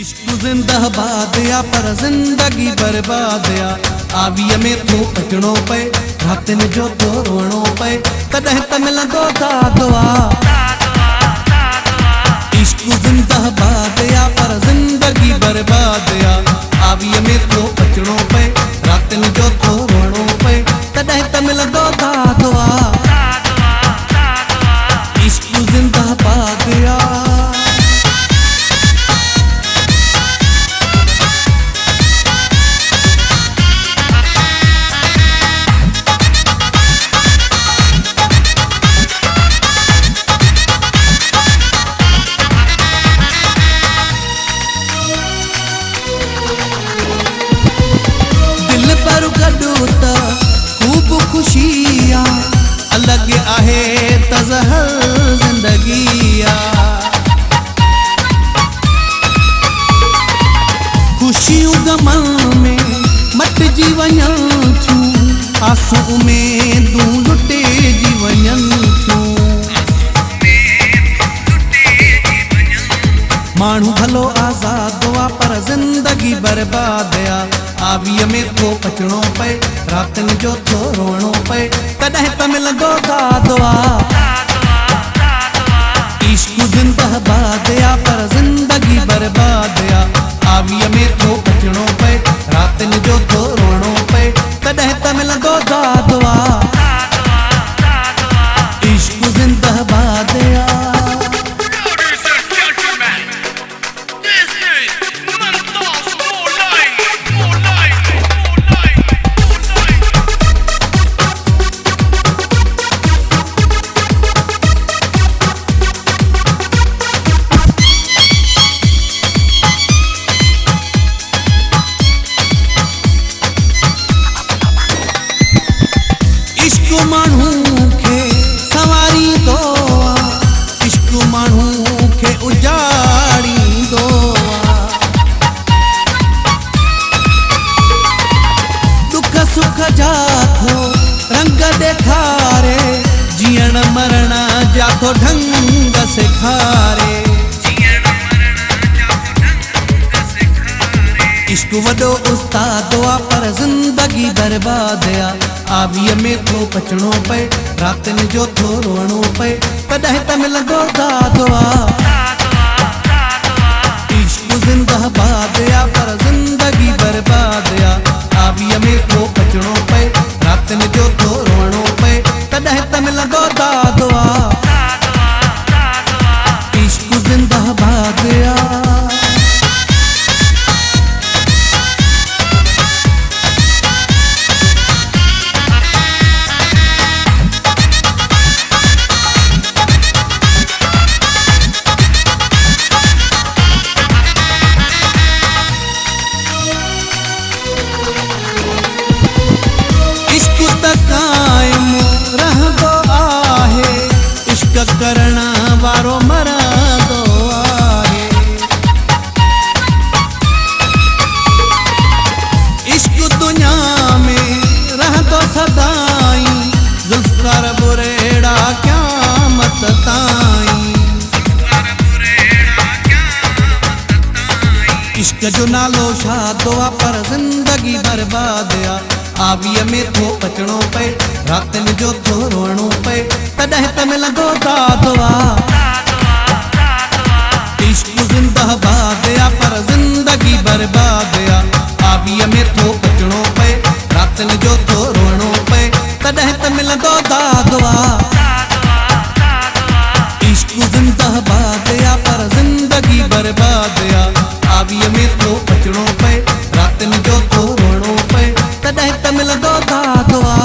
इश्क जिंदाबाद या पर जिंदगी बर्बाद या आवीअ में थो अचणो पए रातिन जो थो रोअणो पए तॾहिं त मिलंदो दादवा। इश्क जिंदाबाद या पर जिंदगी बर्बाद या आवीअ में थो अचणो पए रातिन जो थो रोअणो पए तॾहिं त मिलंदो दादवा। इश्क जिंदाबाद या खूब खुशी अलग आहे तज़हर जिंदगी खुशियों गमन में मटिजी वञनि थियूं आंसू में तूं लुटेजी वञनि थियूं। माण्हू भलो आज़ाद हुआ पर जिंदगी बर्बाद या आवीअ में थो अचणो पए रातिन जो थो रोअणो पए तॾहिं त मिलंदो दादवा। इश्क जिंदाबाद या पर जिंदगी बर्बाद या आवीअ में थो अचणो पए रातिन जो थो रोअणो पए तॾहिं त मिलंदो दादवा। इश्क जिंदाबाद या माण्हू खे संवारींदो इश्क माण्हू खे उजाड़ींदो दुख सुख जा थो रंग ॾेखारे जीअण मरण जा थो ढंग सेखारे। इश्क वॾो उस्ताद आ पर जिंदगी बर्बाद या आवीअ में थो अचणो पए रातिन जो थो रोअणो पए तॾहिं त मिलंदो दादवा। इश्क जिंदाबाद या पर जिंदगी बर्बाद या आवीअ में थो अचणो पए रातिन जो थो रोअणो पए तॾहिं त मिलंदो दादवा। इश्क जिंदाबाद या कायम रहंदो आहे इश्क करण वारो मरंदो आहे। इश्क दुनिया में रहंदो सदाईं ज़ुल्फ़कार बुरेड़ा क़यामत ताईं। इश्क जो नालो शादो आ पर जिंदगी बर्बाद या आवीअ में थो अचणो पए रातिन जो थो रोअणो पए तॾहिं त मिलंदो दादवा। इश्क जिंदाबाद या पर जिंदगी बर्बाद या आवीअ में थो अचणो पए रातिन जो थो रोअणो पए तॾहिं त मिलंदो दादवा। इश्क जिंदाबाद या पर जिंदगी बर्बाद या आवीअ में थो अचणो पए रातिन जो थो रोअणो पए तॾहिं त मिलंदो दादवा।